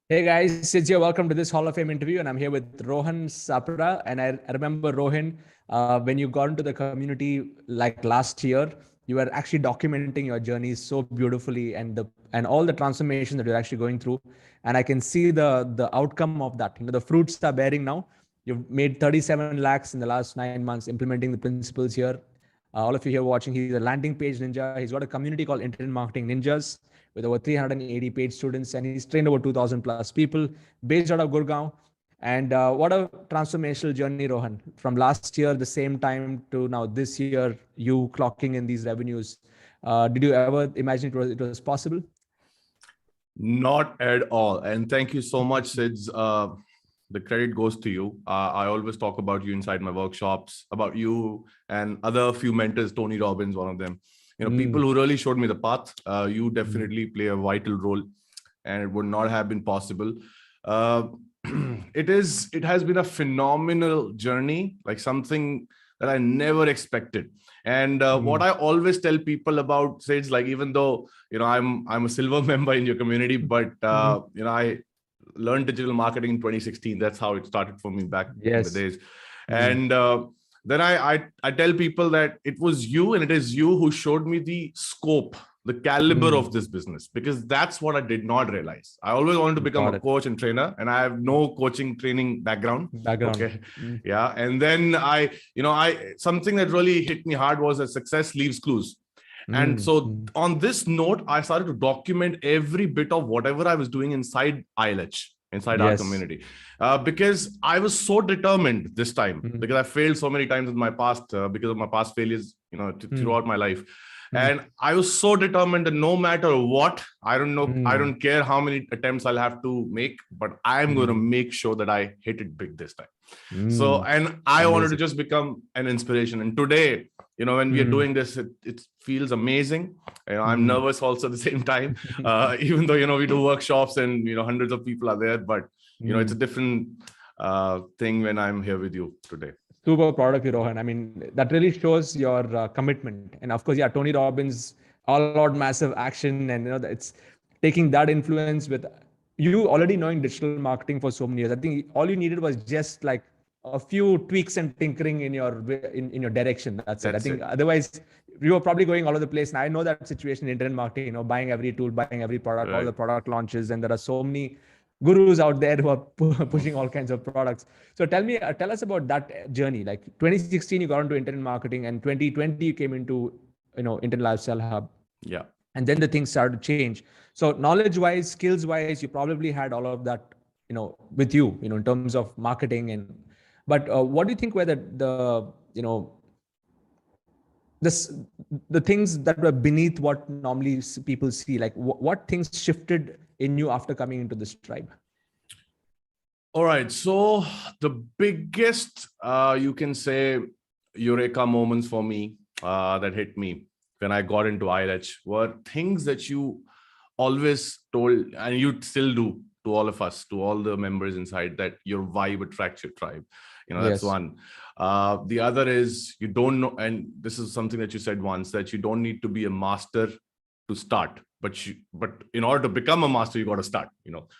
Hey guys, Sid here. Welcome to this Hall of Fame interview, and I'm here with Rohan Sapra. And I remember Rohan, when you got into the community like last year, you were actually documenting your journey so beautifully and all the transformation that you're actually going through. And I can see the outcome of that. The fruits are bearing now. You've made 37 lakhs in the last 9 months implementing the principles here. All of you here watching, he's a landing page ninja. He's got a community called Internet Marketing Ninjas with over 380 paid students, and he's trained over 2,000 plus people based out of Gurgaon. And what a transformational journey, Rohan. From last year, the same time to now this year, you clocking in these revenues. Did you ever imagine it was possible? Not at all. And thank you so much, Sids. The credit goes to you. I always talk about you inside my workshops, about you and other few mentors, Tony Robbins, one of them. People who really showed me the path. You definitely play a vital role, and it would not have been possible. It has been a phenomenal journey, like something that I never expected. And what I always tell people about Sage, like, even though I'm a silver member in your community, but I learned digital marketing in 2016. That's how it started for me back in the days. And then I tell people that it was you, and it is you who showed me the scope, the caliber of this business, because that's what I did not realize. I always wanted to become a coach and trainer, and I have no coaching training background. Okay. Yeah. And then something that really hit me hard was that success leaves clues. And so on this note, I started to document every bit of whatever I was doing inside ILH, inside our community, because I was so determined this time, because I failed so many times in my past, because of my past failures, throughout my life. And I was so determined that no matter what, I don't care how many attempts I'll have to make, but I'm going to make sure that I hit it big this time. So, and I wanted to just become an inspiration. And today, when we are doing this, it feels amazing. I'm nervous also at the same time, even though, we do workshops and, hundreds of people are there, but, it's a different thing when I'm here with you today. Super proud of you, Rohan. I mean, that really shows your commitment. And of course, Tony Robbins, all out massive action. And, it's taking that influence with you already knowing digital marketing for so many years. I think all you needed was just like a few tweaks and tinkering in your direction. That's it. I think otherwise you were probably going all over the place. And I know that situation in internet marketing, buying every tool, buying every product, all the product launches. And there are so many gurus out there who are pushing all kinds of products. So tell us about that journey. Like 2016, you got into internet marketing, and 2020 you came into Internet Lifestyle Hub. Yeah. And then the things started to change. So knowledge-wise, skills-wise, you probably had all of that, with you, in terms of marketing but what do you think were the things that were beneath what normally people see? Like what things shifted in you after coming into this tribe? All right. So the biggest, you can say, eureka moments for me that hit me when I got into ILH were things that you always told, and you still do to all of us, to all the members inside, that your vibe attracts your tribe. That's one. The other is, you don't know, and this is something that you said once, that you don't need to be a master to start, but in order to become a master, you got to start.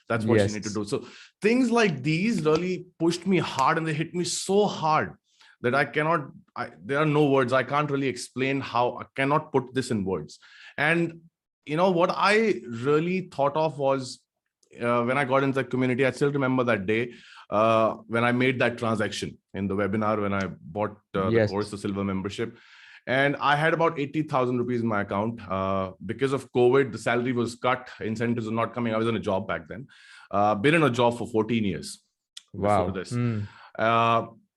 That's what you need to do. So things like these really pushed me hard, and they hit me so hard that there are no words. I can't really explain how. I cannot put this in words. And what I really thought of was, when I got into the community, I still remember that day when I made that transaction in the webinar, when I bought the course, the silver membership. And I had about 80,000 rupees in my account. Because of COVID, the salary was cut, incentives were not coming. I was in a job back then. Been in a job for 14 years before this.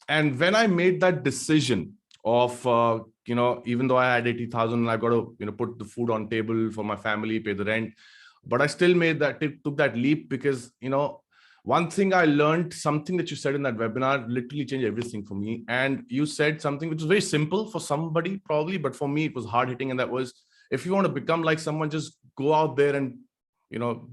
And when I made that decision of, even though I had 80,000, I've got to, put the food on table for my family, pay the rent, but I still took that leap, because, one thing I learned, something that you said in that webinar literally changed everything for me. And you said something which was very simple for somebody probably, but for me, it was hard hitting. And that was, if you want to become like someone, just go out there and,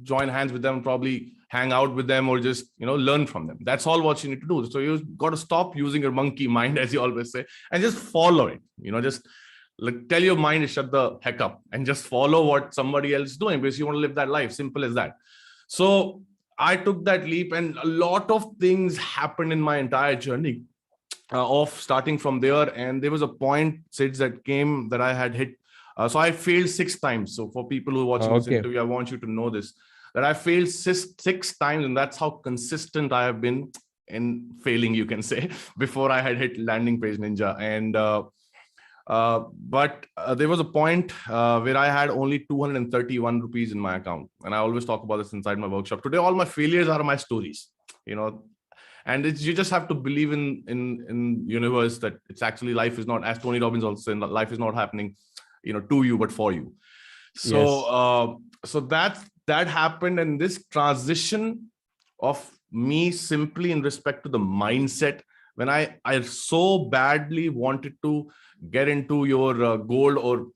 join hands with them, probably hang out with them, or just, learn from them. That's all what you need to do. So you got to stop using your monkey mind, as you always say, and just follow it. Just tell your mind to shut the heck up and just follow what somebody else is doing, because you want to live that life. Simple as that. So I took that leap, and a lot of things happened in my entire journey of starting from there. And there was a point, Sids, that came that I had hit. So I failed 6 times. So for people who are watching this interview, I want you to know this, that I failed six times. And that's how consistent I have been in failing, you can say, before I had hit Landing Page Ninja. And but there was a point where I had only 231 rupees in my account. And I always talk about this inside my workshop. Today, all my failures are my stories, you know. And you just have to believe in universe that it's actually, life is not, as Tony Robbins also said, life is not happening, to you, but for you. So so that happened. And this transition of me, simply in respect to the mindset, when I so badly wanted to get into your gold or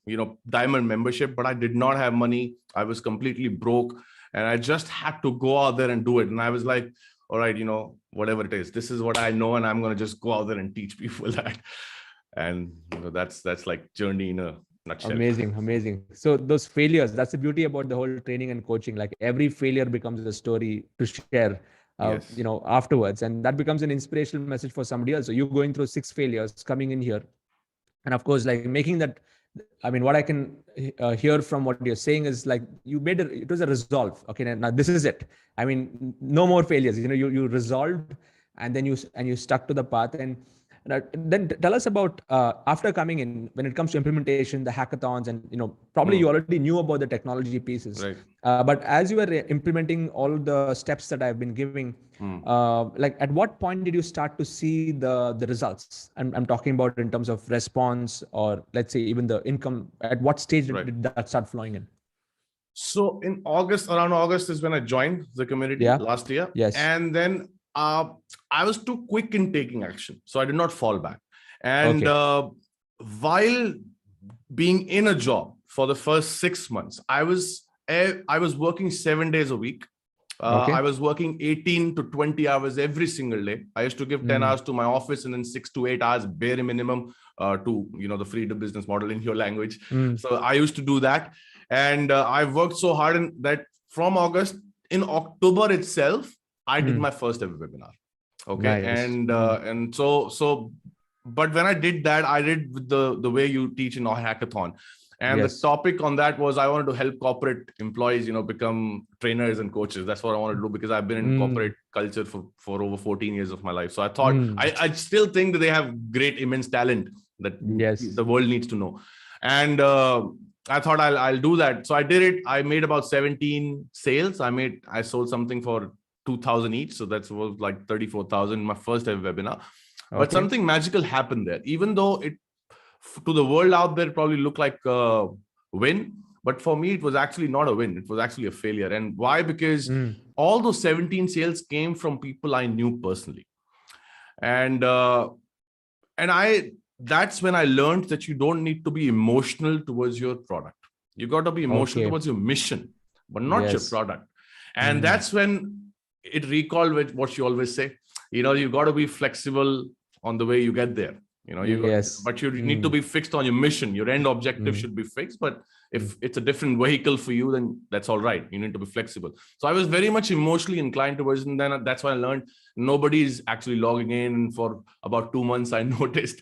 diamond membership, but I did not have money. I was completely broke, and I just had to go out there and do it. And I was like, all right, whatever it is, this is what I know, and I'm going to just go out there and teach people that. And that's like journey in a nutshell. Amazing. So those failures, that's the beauty about the whole training and coaching. Like every failure becomes a story to share, afterwards. And that becomes an inspirational message for somebody else. So you're going through 6 failures, coming in here. And of course, like making that, I mean, what I can hear from what you're saying is like you made it was a resolve. Okay, now this is it. I mean, no more failures. You resolved, and then you stuck to the path. And then tell us about after coming in, when it comes to implementation, the hackathons, and probably you already knew about the technology pieces. Right. But as you were implementing all the steps that I've been giving, like at what point did you start to see the results? I'm talking about in terms of response, or let's say even the income. At what stage did that start flowing in? So in around August is when I joined the community last year. Yes. And then I was too quick in taking action, so I did not fall back. And while being in a job for the first 6 months, I was working 7 days a week. I was working 18 to 20 hours every single day. I used to give 10 hours to my office, and then 6 to 8 hours bare minimum to the freedom business model in your language. So I used to do that, and I worked so hard in that. From August, in October itself, I did my first ever webinar. Okay. Nice. And so but when I did that, I did with the way you teach in a hackathon. And the topic on that was, I wanted to help corporate employees, become trainers and coaches. That's what I wanted to do, because I've been in corporate culture for over 14 years of my life. So I thought, I still think that they have great, immense talent that the world needs to know. And I thought I'll do that. So I did it. I made about 17 sales. I sold something for 2,000 each. So that was like 34,000, my first ever webinar. But something magical happened there. Even though it, to the world out there, probably looked like a win, but for me, it was actually not a win. It was actually a failure. And why? Because all those 17 sales came from people I knew personally. And that's when I learned that you don't need to be emotional towards your product. You got to be emotional towards your mission, but not your product. And that's when it recalled with what you always say, you got to be flexible on the way you get there. But you need to be fixed on your mission. Your end objective should be fixed. But if it's a different vehicle for you, then that's all right. You need to be flexible. So I was very much emotionally inclined towards it. And then that's why I learned nobody's actually logging in. For about 2 months, I noticed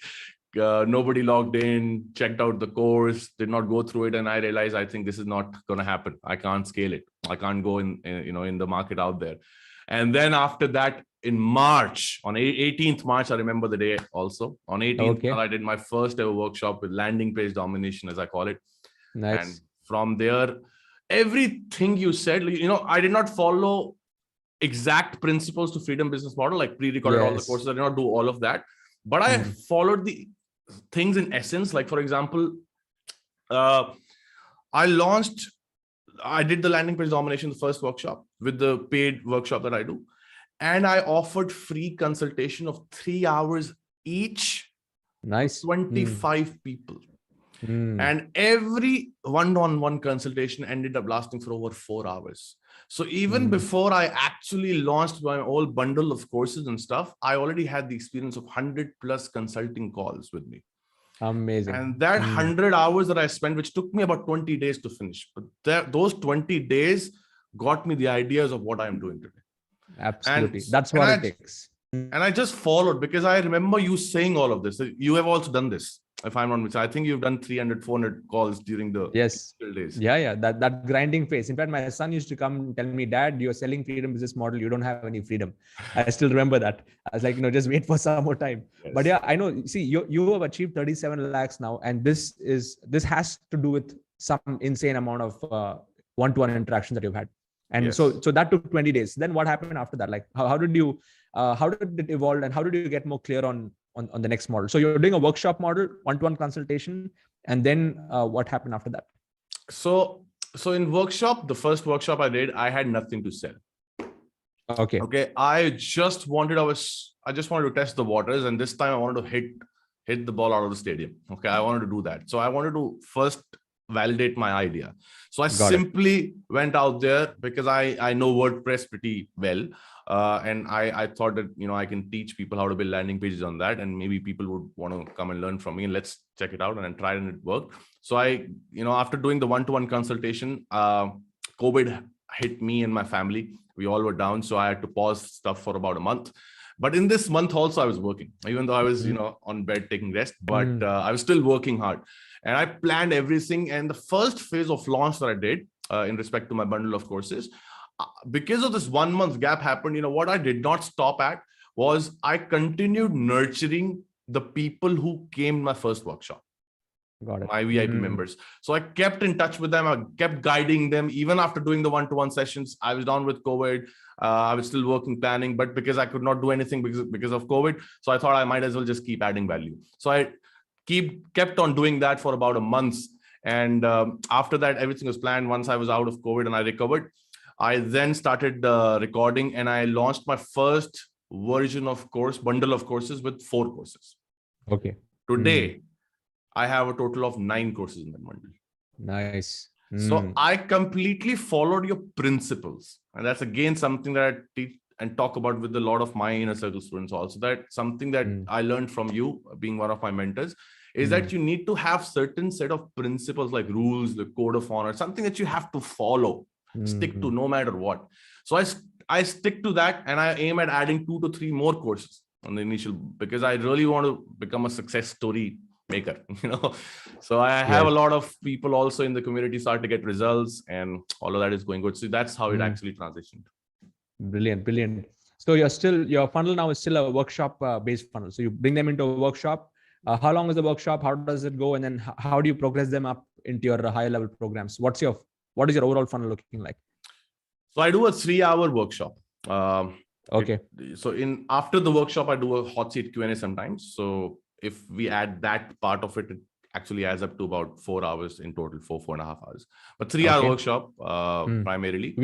nobody logged in, checked out the course, did not go through it. And I realized, I think this is not going to happen. I can't scale it. I can't go in the market out there. And then after that, in March, on 18th March, I remember the day also. On 18th, I did my first ever workshop with landing page domination, as I call it. Nice. And from there, everything you said, I did not follow exact principles to freedom business model, like pre-recorded all the courses. I did not do all of that. But I followed the things in essence. Like, for example, I did the landing page domination, the first workshop, with the paid workshop that I do. And I offered free consultation of 3 hours each. Nice. 25 people. And every one-on-one consultation ended up lasting for over 4 hours. So even before I actually launched my whole bundle of courses and stuff, I already had the experience of 100 plus consulting calls with me. Amazing. And that 100 hours that I spent, which took me about 20 days to finish, but those 20 days got me the ideas of what I'm doing today. Absolutely. And That's and what I it takes. and I just followed because I remember you saying all of this. You have also done this, if I'm not mistaken. I think you've done 300, 400 calls during the Yes. initial days. Yeah. That grinding phase. In fact, my son used to come and tell me, Dad, you're selling freedom business model. You don't have any freedom. I still remember that. I was like, just wait for some more time. But Yes. yeah, I know. See, you have achieved 37 lakhs now, and this has to do with some insane amount of one-to-one interactions that you've had. And Yes. so that took 20 days. Then what happened after that? Like, how did you how did it evolve, and how did you get more clear on the next model? So you're doing a workshop model, one-to-one consultation, and then what happened after that? So in workshop, the first workshop I did, I had nothing to sell. Okay. Okay. I just wanted to test the waters, and this time I wanted to hit the ball out of the stadium. Okay. I wanted to do that. So I wanted to first validate my idea. So I Got it. simply went out there because I know WordPress pretty well. And I thought that, I can teach people how to build landing pages on that, and maybe people would want to come and learn from me, and let's check it out. And I tried, and it worked. So after doing the one-to-one consultation, COVID hit me and my family. We all were down. So I had to pause stuff for about a month. But in this month also, I was working, even though I was, on bed taking rest, but I was still working hard. And I planned everything. And the first phase of launch that I did in respect to my bundle of courses, because of this 1 month gap happened, what I did not stop at was I continued nurturing the people who came to my first workshop. Got it. My VIP members. So I kept in touch with them. I kept guiding them. Even after doing the one-to-one sessions, I was down with COVID. I was still working, planning, but because I could not do anything because of COVID, so I thought I might as well just keep adding value. So I kept on doing that for about a month. And after that, everything was planned. Once I was out of COVID and I recovered, I then started recording, and I launched my first version of bundle of courses with 4 courses. Okay. Today, I have a total of 9 courses in that bundle. Nice. So I completely followed your principles. And that's again something that I teach and talk about with a lot of my inner circle students also. That something that I learned from you, being one of my mentors, is that you need to have certain set of principles like rules, the code of honor, something that you have to follow, stick to no matter what. So I stick to that, and I aim at adding 2 to 3 more courses on the initial, because I really want to become a success story maker. So I have a lot of people also in the community start to get results, and all of that is going good. So that's how it actually transitioned. Brilliant. So your funnel now is still a workshop based funnel. So you bring them into a workshop. How long is the workshop? How does it go? And then how do you progress them up into your higher level programs? What is your overall funnel looking like? So I do a 3-hour workshop. Okay. After the workshop, I do a hot seat Q&A sometimes. So if we add that part of it, it actually adds up to about 4 hours in total, 4.5 hours. But 3-hour workshop primarily.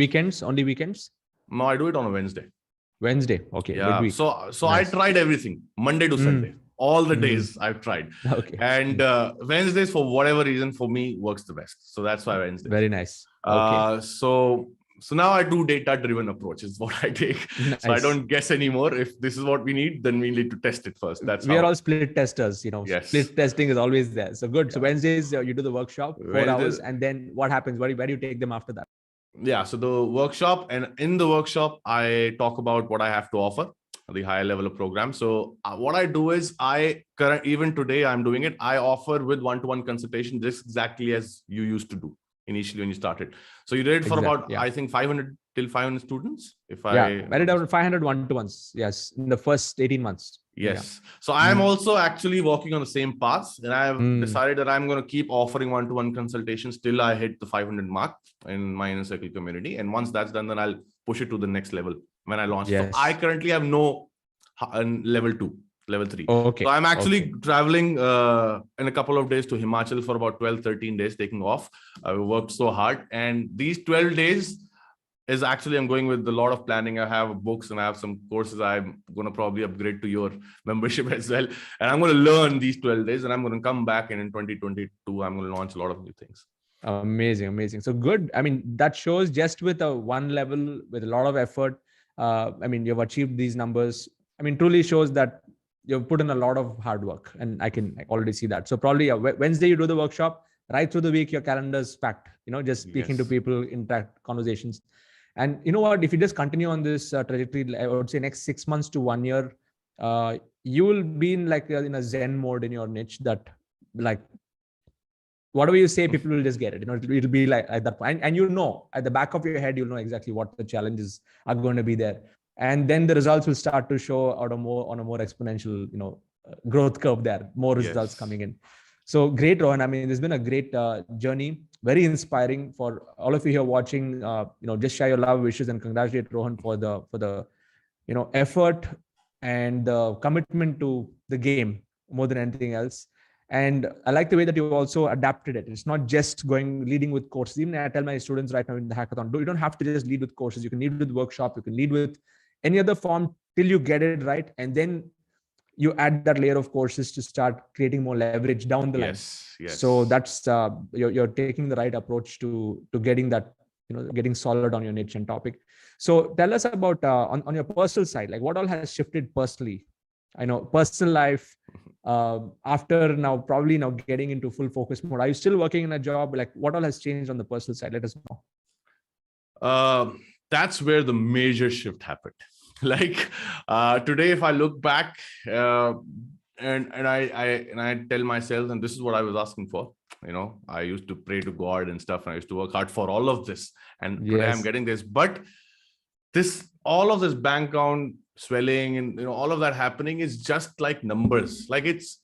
Only weekends? No, I do it on a Wednesday. Okay. Yeah. Midweek. So I tried everything, Monday to Sunday. All the days I've tried. Okay. And Wednesdays, for whatever reason, for me works the best. So that's why Wednesday. Very nice. Okay. So now I do data-driven approach is what I take. Nice. So I don't guess anymore. If this is what we need, then we need to test it first. We are all split testers, Yes. Split testing is always there. So good. Yeah. So Wednesdays, you do the workshop, 4 hours. And then what happens? Where do you take them after that? Yeah. So the workshop, and in the workshop, I talk about what I have to offer, the higher level of program. So what I do is even today I'm doing it. I offer with one-to-one consultation, just exactly as you used to do initially when you started. So you did it for about, I think 500 till 500 students. I did around 500 one-to-ones. Yes. In the first 18 months. Yes. Yeah. So I'm also actually walking on the same path, and I have decided that I'm going to keep offering one-to-one consultations till I hit the 500 mark in my inner circle community. And once that's done, then I'll push it to the next level when I launch. Yes. So I currently have no level 2, level 3. Okay. So I'm actually traveling in a couple of days to Himachal for about 12-13 days, taking off. I worked so hard, and these 12 days is actually, I'm going with a lot of planning. I have books and I have some courses I'm going to probably upgrade to your membership as well. And I'm going to learn these 12 days, and I'm going to come back, and in 2022, I'm going to launch a lot of new things. Amazing. So good. I mean, that shows just with a one level, with a lot of effort. You've achieved these numbers. Truly shows that you've put in a lot of hard work, and I can already see that. So probably Wednesday you do the workshop, right through the week, your calendar is packed, just speaking to people, interact, conversations. And you know what, if you just continue on this trajectory, I would say next 6 months to 1 year, you will be in like in a zen mode in your niche, that like whatever you say, people will just get it. It'll be like at that point, and at the back of your head, you'll know exactly what the challenges are going to be there, and then the results will start to show out on a more exponential, growth curve there, more results Yes. coming in. So great, Rohan. I mean, there's been a great journey, very inspiring for all of you here watching. Just share your love, wishes, and congratulate Rohan for the effort and the commitment to the game more than anything else. And I like the way that you also adapted it. It's not just leading with courses. Even I tell my students right now in the hackathon, you don't have to just lead with courses. You can lead with workshop. You can lead with any other form till you get it right. And then you add that layer of courses to start creating more leverage down the line. Yes. So that's you're taking the right approach to getting that, getting solid on your niche and topic. So tell us about on your personal side, like what all has shifted personally. I know personal life, after now probably now getting into full focus mode. Are you still working in a job? Like what all has changed on the personal side? Let us know. That's where the major shift happened. Like today, if I look back, and I tell myself, and this is what I was asking for. I used to pray to God and stuff, and I used to work hard for all of this. And today I'm getting this, but all of this bank account swelling and all of that happening is just like numbers. Like it's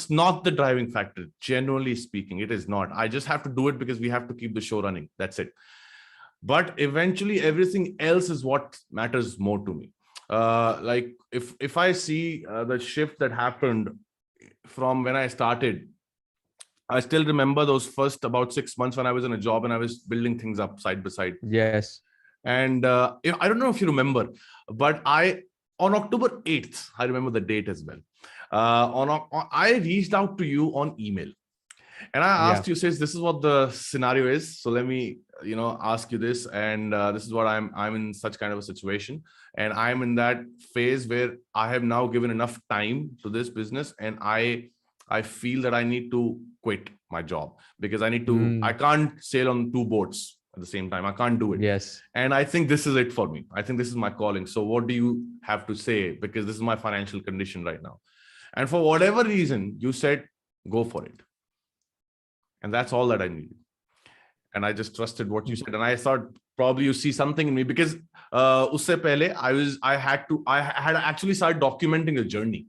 not the driving factor. Generally speaking, it is not. I just have to do it because we have to keep the show running. That's it. But eventually, everything else is what matters more to me. Like if I see the shift that happened from when I started, I still remember those first about 6 months when I was in a job and I was building things up side by side. Yes. And I don't know if you remember, but on October 8th, I remember the date as well. I reached out to you on email. And I asked you, says, this is what the scenario is. So let me, ask you this. And this is what I'm in such kind of a situation. And I'm in that phase where I have now given enough time to this business. And I feel that I need to quit my job because I can't sail on two boats at the same time. I can't do it. Yes. And I think this is it for me. I think this is my calling. So what do you have to say? Because this is my financial condition right now. And for whatever reason, you said, go for it. And that's all that I needed. And I just trusted what you said. And I thought probably you see something in me because usse pehle I had actually started documenting the journey.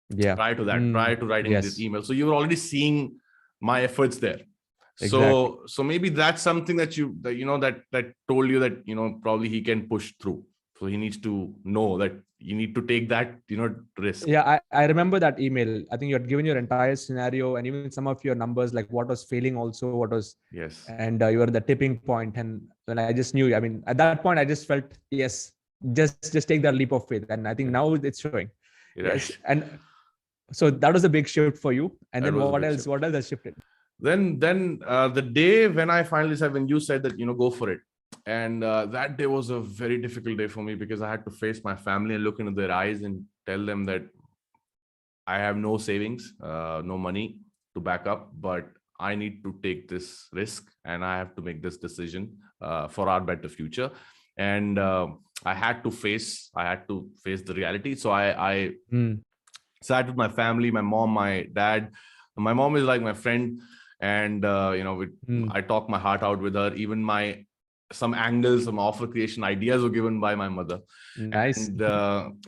Yeah. Prior to that, prior to writing this email. So you were already seeing my efforts there. Exactly. So maybe that's something that that told you that, probably he can push through. So he needs to know that you need to take that, risk. Yeah, I remember that email. I think you had given your entire scenario and even some of your numbers, like what was failing also, what was, yes. And you were at the tipping point. And when I just knew, I mean, at that point, I just felt, yes, just take that leap of faith. And I think now it's showing. Right. Yes. And so that was a big shift for you. And then what else has shifted? Then the day when I finally said, when you said that, go for it. And that day was a very difficult day for me because I had to face my family and look into their eyes and tell them that I have no savings, no money to back up, but I need to take this risk and I have to make this decision for our better future. And I had to face the reality. So I sat with my family, my mom, my dad. My mom is like my friend. And, I talked my heart out with her. Even some angles, some offer creation ideas were given by my mother. Nice. And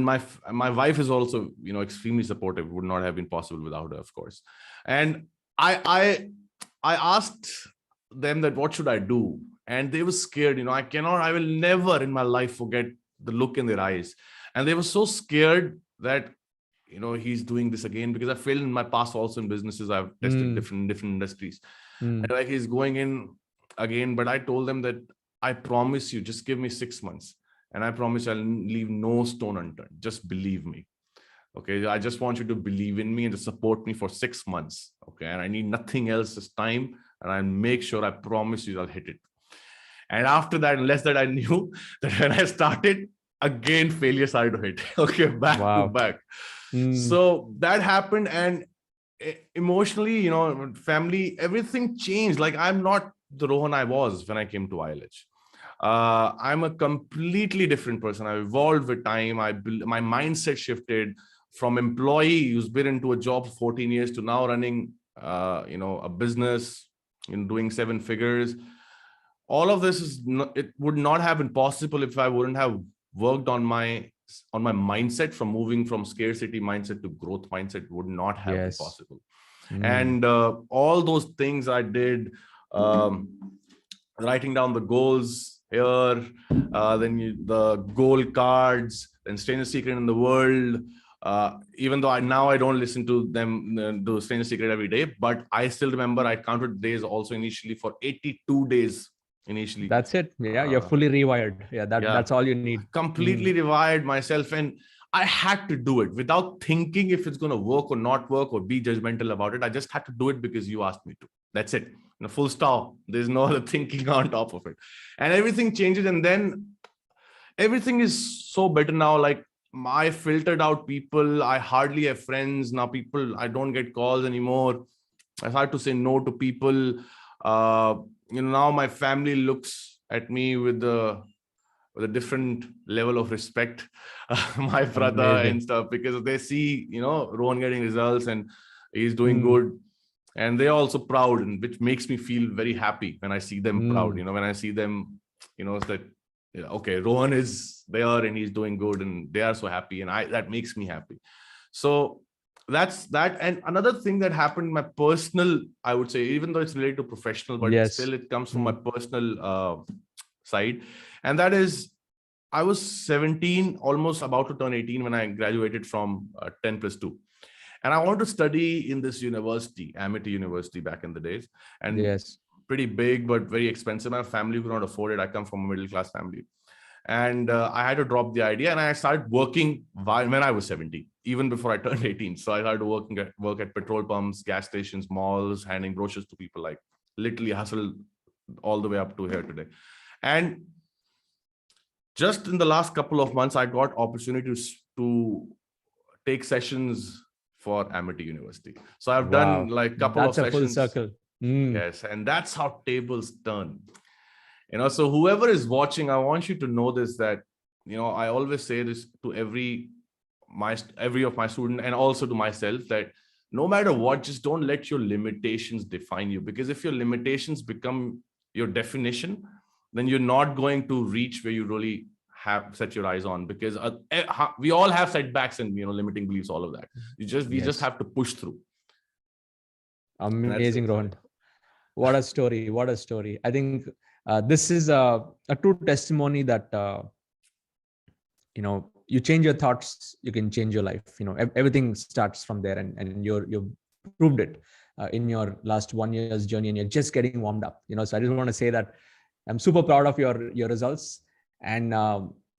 my wife is also, extremely supportive. Would not have been possible without her, of course. And I asked them that what should I do? And they were scared. I will never in my life forget the look in their eyes. And they were so scared that, he's doing this again, because I failed in my past also in businesses. I've tested different industries. And like he's going in again. But I told them that I promise you, just give me 6 months. And I promise I'll leave no stone unturned. Just believe me. Okay. I just want you to believe in me and to support me for 6 months. Okay. And I need nothing else this time. And I'll make sure, I promise you, I'll hit it. And after that, unless that I knew that when I started, again, failure started to hit. Okay. Back to back. So that happened. And emotionally, family, everything changed. Like I'm not the Rohan I was when I came to ILH. I'm a completely different person. I evolved with time. My mindset shifted from employee who's been into a job for 14 years to now running, a business, doing 7 figures. All of this it would not have been possible if I wouldn't have worked on my mindset. From moving from scarcity mindset to growth mindset would not have been Yes. possible. Mm. And all those things I did, writing down the goals here, then the goal cards, then Stranger Secret in the World. Even though I don't listen to them, do Stranger Secret every day, but I still remember I counted days also initially for 82 days initially. That's it. Yeah, you're fully rewired. Yeah, that's all you need. Completely rewired myself, and I had to do it without thinking if it's going to work or not work or be judgmental about it. I just had to do it because you asked me to. That's it. Full stop. There's no other thinking on top of it, and everything changes. And then everything is so better now. Like, I filtered out people. I hardly have friends now. I don't get calls anymore. I started to say no to people. Now my family looks at me with a different level of respect. My brother Amazing. and stuff, because they see, Rohan getting results and he's doing good. And they're also proud, and which makes me feel very happy when I see them proud. When I see them, it's that, okay, Rohan is there and he's doing good, and they are so happy, and that makes me happy. So that's that. And another thing that happened, my personal, I would say, even though it's related to professional, but still it comes from my personal side. And that is, I was 17, almost about to turn 18 when I graduated from 10+2. And I wanted to study in this university, Amity University, back in the days. And pretty big, but very expensive. My family could not afford it. I come from a middle-class family. And I had to drop the idea, and I started working when I was 17, even before I turned 18. So I started work at petrol pumps, gas stations, malls, handing brochures to people, like literally hustled all the way up to here today. And just in the last couple of months, I got opportunities to take sessions for Amity University. So I've done like a couple of sessions. That's a full circle. Yes, and that's how tables turn. So whoever is watching, I want you to know this, that, I always say this to every of my student, and also to myself, that no matter what, just don't let your limitations define you. Because if your limitations become your definition, then you're not going to reach where you really have set your eyes on. Because we all have setbacks and, limiting beliefs, all of that. We just have to push through. Amazing, Rohan. What a story. What a story. I think this is a true testimony that, you change your thoughts, you can change your life. Everything starts from there, and you've proved it in your last 1 year's journey, and you're just getting warmed up. So I just want to say that I'm super proud of your results, and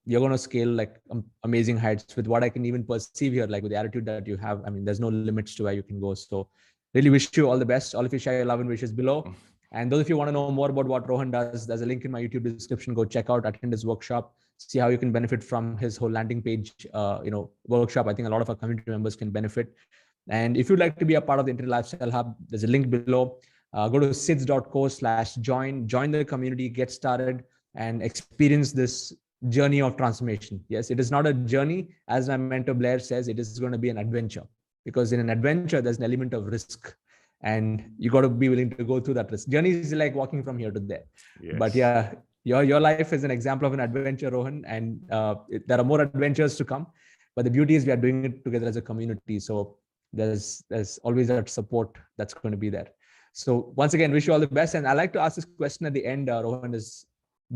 you're going to scale like amazing heights with what I can even perceive here, like with the attitude that you have. I mean, there's no limits to where you can go. So really wish you all the best. All of you share your love and wishes below. And those of you who want to know more about what Rohan does, there's a link in my YouTube description. Go check out, attend his workshop, see how you can benefit from his whole landing page, workshop. I think a lot of our community members can benefit. And if you'd like to be a part of the Internet Lifestyle Hub, there's a link below. Go to sids.co/join, join the community, get started, and experience this journey of transformation. Yes, it is not a journey, as my mentor Blair says, it is going to be an adventure. Because in an adventure, there's an element of risk, and you got to be willing to go through that risk. Journey is like walking from here to there. But yeah, your life is an example of an adventure, Rohan, and there are more adventures to come. But the beauty is we are doing it together as a community. So there's always that support that's going to be there. So once again, wish you all the best. And I like to ask this question at the end, Rohan, is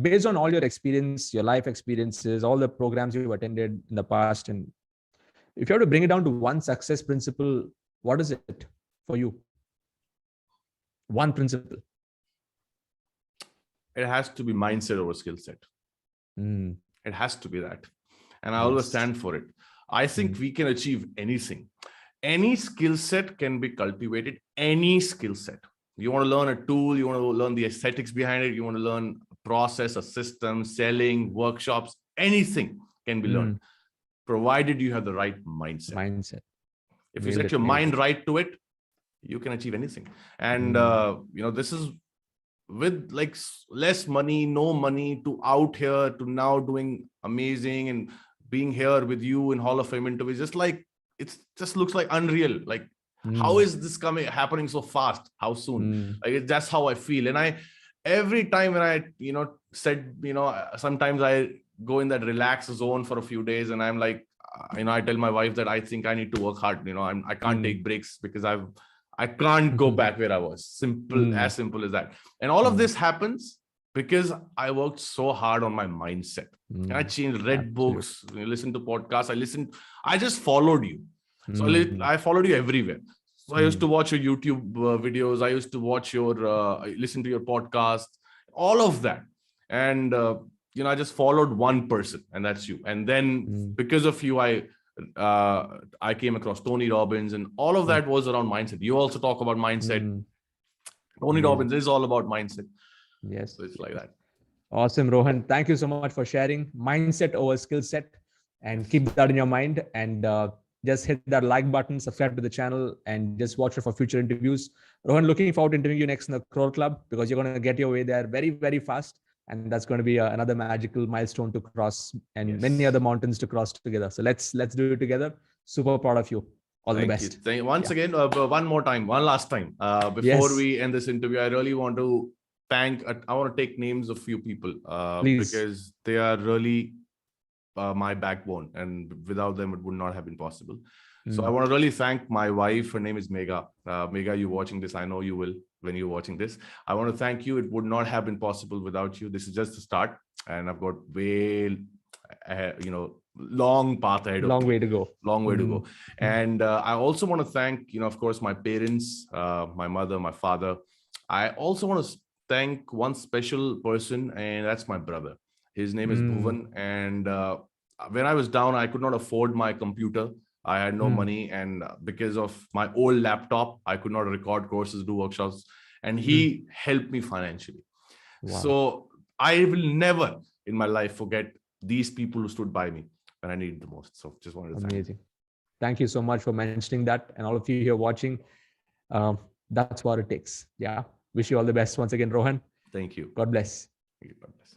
based on all your experience, your life experiences, all the programs you've attended in the past, and if you have to bring it down to one success principle, what is it for you? One principle. It has to be mindset over skill set. It has to be that. And I always stand for it. I think we can achieve anything. Any skill set can be cultivated. Any skill set. You want to learn a tool, you want to learn the aesthetics behind it, you want to learn a process, a system, selling, workshops, anything can be learned, provided you have the right mindset. If you set your mind right to it, you can achieve anything. And this is with like less money, no money, to out here to now doing amazing and being here with you in Hall of Fame interviews. Just like it's just looks like unreal. Like how is this happening so fast? How soon? Like that's how I feel. And I every time when I said sometimes I go in that relaxed zone for a few days, and I'm like I tell my wife that I think I need to work hard. I can't take breaks because I can't go back where I was. As simple as that. And all of this happens because I worked so hard on my mindset. And I changed, read books, listened to podcasts. I just followed you. So I followed you everywhere. So I used to watch your YouTube videos. I used to watch listen to your podcast, all of that. And, I just followed one person, and that's you. And then because of you, I came across Tony Robbins, and all of that was around mindset. You also talk about mindset. Tony Robbins is all about mindset. Yes. So it's like that. Awesome, Rohan. Thank you so much for sharing. Mindset over skill set, and keep that in your mind. And just hit that like button, subscribe to the channel, and just watch for future interviews. Rohan, looking forward to interviewing you next in the Crore Club, because you're going to get your way there very, very fast. And that's going to be another magical milestone to cross, and many other mountains to cross together. So let's do it together. Super proud of you. All the best. Thank you. Once again, one last time. Before we end this interview, I really want to I want to take names of few people because they are really my backbone, and without them, it would not have been possible. So I want to really thank my wife. Her name is Megha. Megha, you're watching this. I know you will when you're watching this. I want to thank you. It would not have been possible without you. This is just the start, and I've got long path ahead. Long way to go. Long way to go. And I also want to thank, of course, my parents, my mother, my father. I also want to thank one special person, and that's my brother. His name is Bhuvan. And when I was down, I could not afford my computer. I had no money, and because of my old laptop, I could not record courses, do workshops, and he helped me financially. Wow. So I will never in my life forget these people who stood by me when I needed the most. So just wanted to amazing. Thank you so much for mentioning that, and all of you here watching. That's what it takes. Yeah. Wish you all the best once again, Rohan. Thank you. God bless. Thank you. God bless.